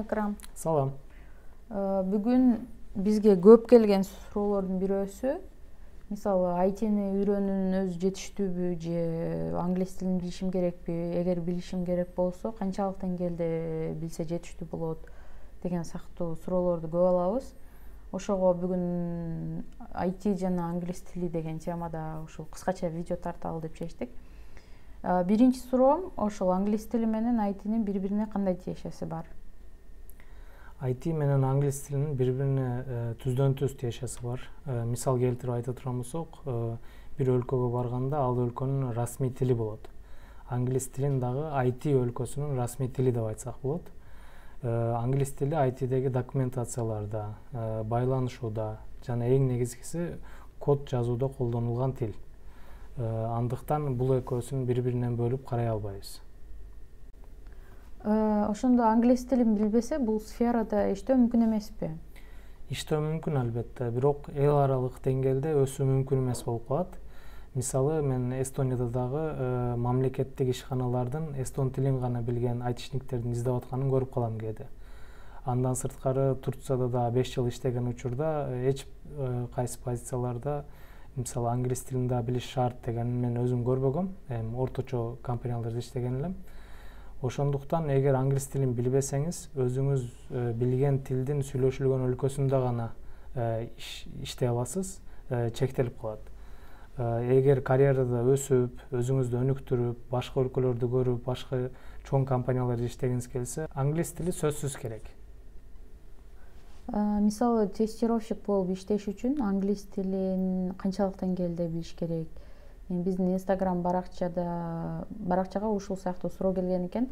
Акрам. Салам. Бүгүн бизге көп келген суроолордун бирөөсү, мисалы айтини үйрөнүүнүн өзү жетиштүүбү же англис тилин билишим керекпи? Эгер билишим керек болсо, канчалык деңгээлде билсе жетиштүү болот деген сактуу суроолорду көп алабыз. Ошого бүгүн IT жана англис тили деген темада ушул кыскача видео тарталы деп чечтик. Биринчи суроом ошол англис тили менен айтинин бири-бирине кандай тиешеси бар? IT менен англис тилинин бири-бирине түздөн-түз тиешеси бар. Мисал келтирип айта турган болсок, бир өлкөгө барганда ал өлкөнүн расмий тили болот. Англис тилин дагы IT өлкөсүнүн расмий тили деп айтсак болот. Англис тили IT-деги документацияларда, байланышууда жана эң негизгиси код жазууда колдонулган тил. Андыктан бул экөөсүн бири-биринен бөлүп карай албайбыз. Ошондо англис тилин билбесе, бул сферада иштөө мүмкүн эмеспи? Иштөө мүмкүн албетте, бирок эл аралык деңгээлде өсүү мүмкүн эмес болуп калат. Мисалы, мен Эстонияда дагы мамлекеттик ишканалардын эстон тилин гана билген айтишниктердин издеп атканын көрүп калам кээде. Андан сырткары Турцияда да 5 жыл иштеген учурда эч кайсы позицияларда мисалы англис тилин да билиш шарт дегенин мен өзүм көрбөгөм. Орточо компанияларда иштеген элем. Ошондуктан эгер англис тилин билбесеңиз, өзүңүз билген тилдин сүйлөшүлгөн өлкөсүндө гана иштей аласыз, чектелип калат. Эгер карьерада өсүп, өзүңүздү өнүктүрүп, башка өлкөлөрдү көрүп, башка чоң компанияларда иштегиңиз келсе, англис тили сөзсүз керек. Мисалы, тестировщик болуп иштеш үчүн англис тилин канчалык деңгээлде билиш керек? Биздин Instagram баракчага ушул сыяктуу суроо келген экен.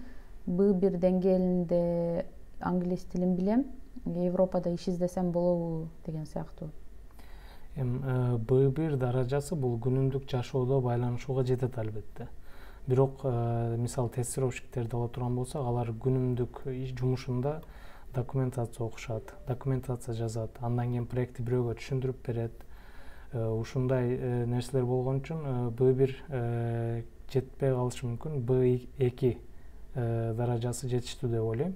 B1 деңгээлинде англис тилин билем, Европада иш издесем болобу деген сыяктуу. B1 даражасы бул күнүмдүк жашоодо байланышууга жетет албетте. Бирок мисалы тестировщиктерди ала турган болсок, алар күнүмдүк жумушунда документация окушат, документация жазат, андан кийин проектти бирөөгө түшүндүрүп берет. Ушундай нерселер болгон үчүн B1 жетпей калышы мүмкүн, B2 даражасы жетиштүү деп ойлойм.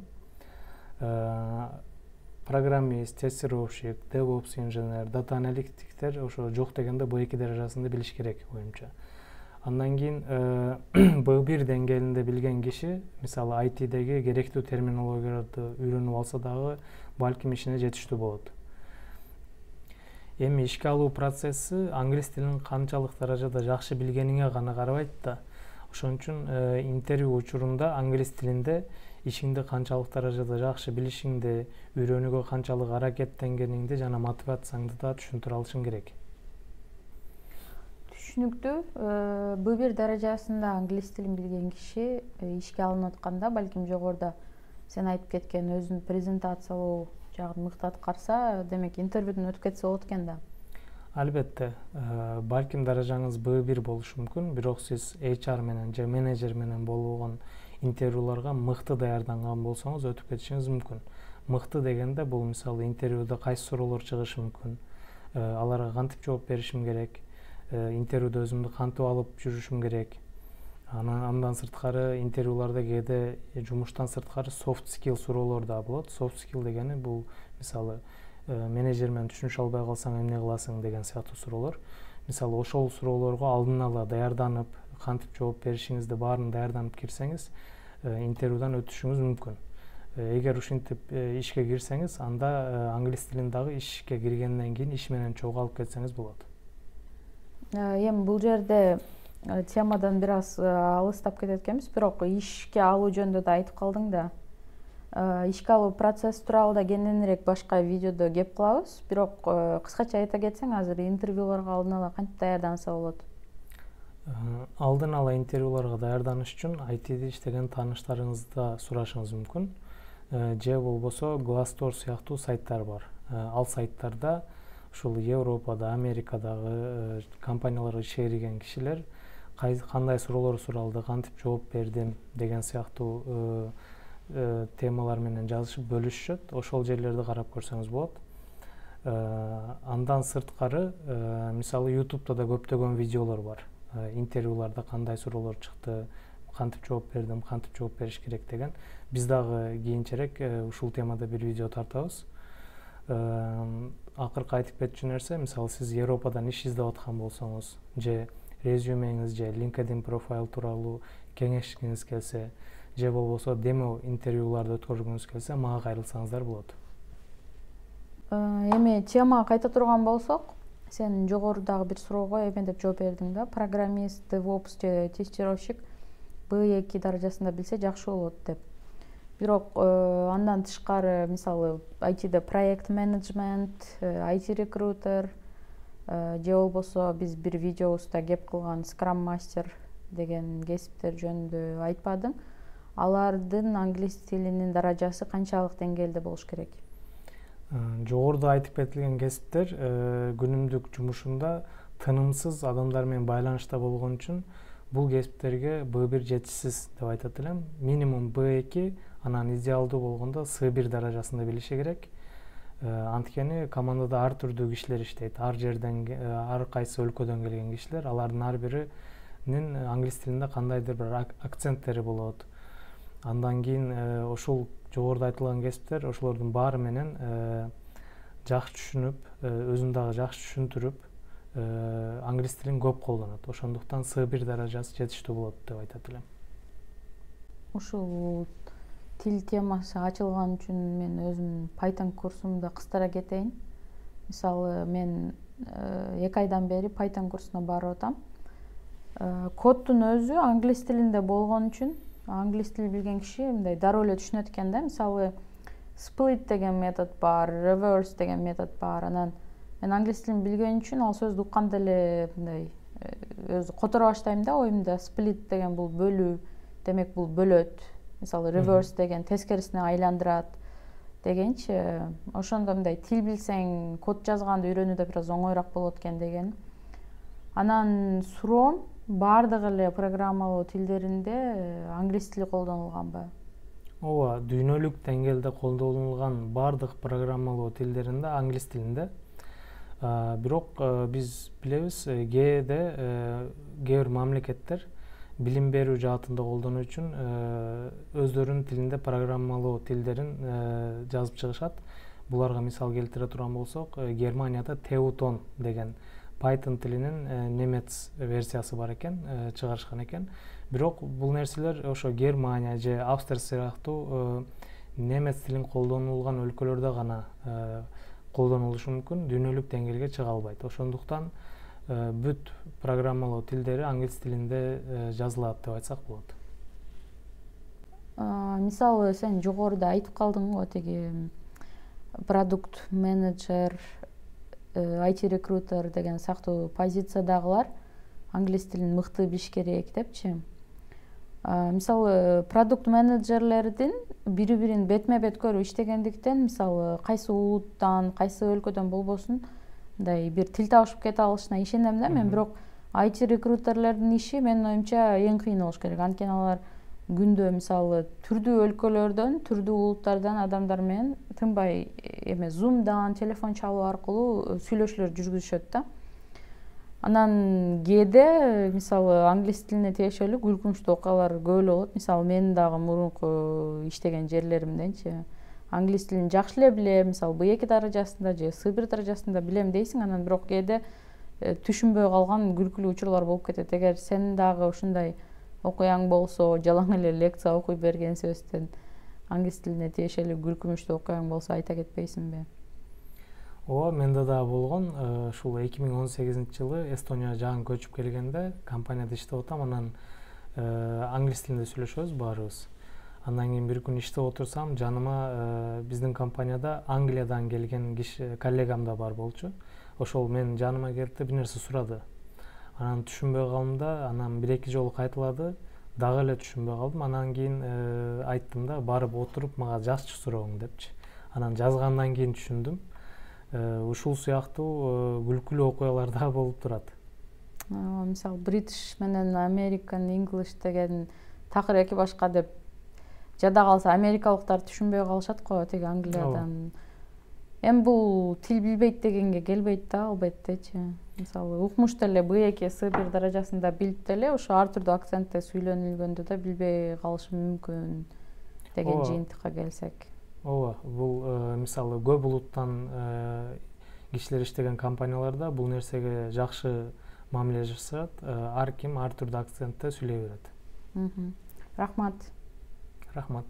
Программист, тестировщик, DevOps инженер, дата аналитиктер ошо жок дегенде B2 даражасында билиш керек оюмча. Андан кийин B1 деңгээлинде билген киши, мисалы IT-деги керектүү терминологияларды үйрөнүп алса дагы, балким ишине жетиштүү болот. Эми ишке алуу процесси англис тилин канчалык даражада жакшы билгениңе гана карабайт да. Ошон үчүн интервью учурунда англис тилинде ишиңди канчалык даражада жакшы билишиңди, үйрөнүүгө канчалык аракеттенгениңди жана мотивацияңды да түшүндүрө алышың керек. Түшүнүктүү. B1 даражасында англис тилин билген киши ишке алынып атканда, балким жогоруда сен айтып кеткен өзүн презентациялоо жагын мыкты аткарса, демек интервьюдөн өтүп кетсе болот экен да. Албетте, балким даражаңыз B1 болушу мүмкүн, бирок сиз HR менен же менеджер менен болгон интервьюларга мыкты даярданган болсоңуз өтүп кетишиңиз мүмкүн. Мыкты дегенде бул мисалы интервьюда кайсы суроолор чыгышы мүмкүн, аларга кантип жооп беришим керек, интервьюда өзүмдү кантип алып жүрүшүм керек. Андан сырткары интервьюларда кээде жумуштан сырткары soft skill суроолор да болот. Soft skill дегени бул мисалы менеджер менен түшүнүшө албай калсаң эмне кыласың деген сыяктуу суроолор. Мисалы ошол суроолорго алдын ала даярданып, кантип жооп беришиңизди баарын даярданып кирсеңиз, интервьюдан өтүшүңүз мүмкүн. Эгер ушинтип ишке кирсеңиз, анда англис тилин дагы ишке киргенден кийин иш менен чогуу алып кетсеңиз болот. Эми бул жерде темадан бир аз алыстап кетет экенбиз, бирок ишке алуу жөнүндө да айтып калдың да. Ишке алуу процесси тууралуу да кененирээк башка видеодо кеп кылабыз, бирок кыскача айта кетсең, азыр интервьюларга алдын ала кантип даярданса болот? Алдын ала интервьюларга даярданыш үчүн IT-де иштеген тааныштарыңызды сурашыңыз мүмкүн. Же болбосо Glassdoor сыяктуу сайттар бар. Ал сайттарда ушул Европада, Америкадагы компанияларга ишке кирген кишилер кандай суроолор суралды, кантип жооп бердим деген сыяктуу темалар менен жазышып бөлүшүшөт. Ошол жерлерди карап көрсөңүз болот. Андан сырткары, мисалы YouTube'да да көптөгөн видеолор бар. Интервьюларда кандай суроолор чыкты, кантип жооп бердим, кантип жооп бериш керек деген. Биз дагы кийинчерээк ушул темада бир видео тартабыз. Акыркы айтып кетчү нерсе, мисалы сиз Европадан иш издеп аткан болсоңуз, же резюмеңиз же LinkedIn профайл тууралуу кеңешкиңиз келсе, же болбосо демо интервьюларды өткөргүңүз келсе, мага кайрылсаңыздар болот. Эми темага кайта турган болсок, сен жогорудагы бир суроого эментип жооп бердиң да, программист, DevOps же тестировщик B2 даражасында билсе жакшы болот деп. Бирок андан тышкары, мисалы IT'де проект менеджмент, IT рекрутер же болбосо биз бир видеобузда кеп кылган Scrum Master деген кесиптер жөнүндө айтпадың. Алардын англис тилинин даражасы канчалык деңгээлде болуш керек? Жогоруда айтып кетилген кесиптер күнүмдүк жумушунда тынымсыз адамдар менен байланышта болгон үчүн бул кесиптерге B1 жетишсиз деп айтат элем. Минимум B2, анан идеалдуу болгондо C1 даражасында билиши керек. Анткени командада ар түрдүү кишилер иштейт. Ар жерден, ар кайсы өлкөдөн келген кишилер, алардын ар биринин англис тилинде кандайдыр бир акценттери болот. Андан кийин ошол жогоруда айтылган кесиптер, ошолордун баары менен жакшы түшүнүп, өзүн дагы жакшы түшүндүрүп, англис тилин көп колдонот. Ошондуктан C1 даражасы жетиштүү болот деп айтат элем. Ушул тил темасы ачылган үчүн мен өзүм Python курсумда кыстара кетейин. Мисалы мен 2 айдан бери Python курсуна барып атам. Коддун өзү англис тилинде болгон үчүн англис тили билген киши мындай дароо эле түшүнөт экен да. Мисалы split деген метод бар, reverse деген метод бар. Анан мен англис тилин билген үчүн ал сөздү укканда эле мындай өзү которо баштайм да оюмда. Split деген бул бөлүү, демек бул бөлөт. Мисалы reverse деген тескерисине айландырат дегенчи. Ошондо мындай тил билсең код жазганды үйрөнүүдө бир аз оңоюраак болот экен деген. Анан суроом, баардык эле программалоо тилдеринде англис тили колдонулганбы? Ооба, дүйнөлүк деңгээлде колдонулган баардык программалоо тилдеринде англис тилинде. Бирок биз билебиз, кээде кээ бир мамлекеттер билим берүү жаатында колдонуу үчүн өздөрүнүн тилинде программалоо тилдерин жазып чыгышат. Буларга мисал келтире турган болсок, Германияда Teuton деген Python тилинин немец версиясы бар экен, чыгарышкан экен. Бирок бул нерселер ошо Германия же Австрия сыяктуу немец тилин колдонулган өлкөлөрдө гана колдонулушу мүмкүн, дүйнөлүк деңгээлге чыга албайт. Ошондуктан бүт программалоо тилдери англис тилинде жазылат деп айтсак болот. Мисалы сен жогоруда айтып калдың го, тиги продукт менеджер, IT рекрутер деген сактуу позициядагылар англис тилин мыкты билиш керек депчи. Мисалы продукт менеджерлердин бири-бирин бетме-бет көрүп иштегендиктен, мисалы кайсы улуттан, кайсы өлкөдөн болбосун, мындай бир тил табышып кете алышына ишенем да мен. Бирок IT рекрутерлердин иши менин оюмча эң кыйын болуш керек. Анткени алар күндө мисалы түрдүү өлкөлөрдөн, түрдүү улуттардан адамдар менен тынбай Zoom'дан, телефон чалуу аркылуу сүйлөшүүлөр жүргүзүшөт да. Анан кээде мисалы англис тилине тиешелүү күлкүнчтүү окуялар көп эле болот. Мисалы менин дагы мурунку иштеген жерлеримденчи англис тилин жакшы эле билем, мисалы B2 даражасында же C1 даражасында билем дейсиң, анан бирок кээде түшүнбөй калган күлкүлүү учурлар болуп кетет. Эгер сен дагы ушундай окуяң болсо, жалаң эле лекция окуй берген сөздөн англис тилине тиешелүү күлкүнчтүү окуяң болсо айта кетпейсиңби? Ооба, менде да болгон. Ушул 2018-жылы Эстония жагын көчүп келгенде компанияда иштеп атам, анан англис тилинде сүйлөшөбүз баарыбыз. Андан кийин бир күн иштеп отурсам, жаныма биздин компанияда Англиядан келген киши, коллегам да бар болчу. Ошол менин жаныма келди, бир нерсе сурады. Анан түшүнбөй калдым да, анан 1-2 жолу кайталады, дагы эле түшүнбөй калдым. Анан кийин айттым да, барып отуруп мага жазчы сурооң депчи. Анан жазгандан кийин түшүндүм. Ушул сыяктуу күлкүлүү окуялар да болуп турат. Мисалы British менен American English деген такыр эки башка деп жада калса, америкалыктар түшүнбөй калышат го тиги Англиядан. Эми бул тил билбейт дегенге келбейт да албеттечи. мисалы укмуш деле B2 C1 даражасында билип деле ошо ар түрдүү акцентте сүйлөнүлгөндө да билбей калышы мүмкүн деген жыйынтыкка келсек. Ооба, бул мисалы көп улуттан кишилер иштеген компанияларда бул нерсеге жакшы мамиле жасашат. Ар ким ар түрдүү акцентте сүйлөй берет. Рахмат. Рахмат.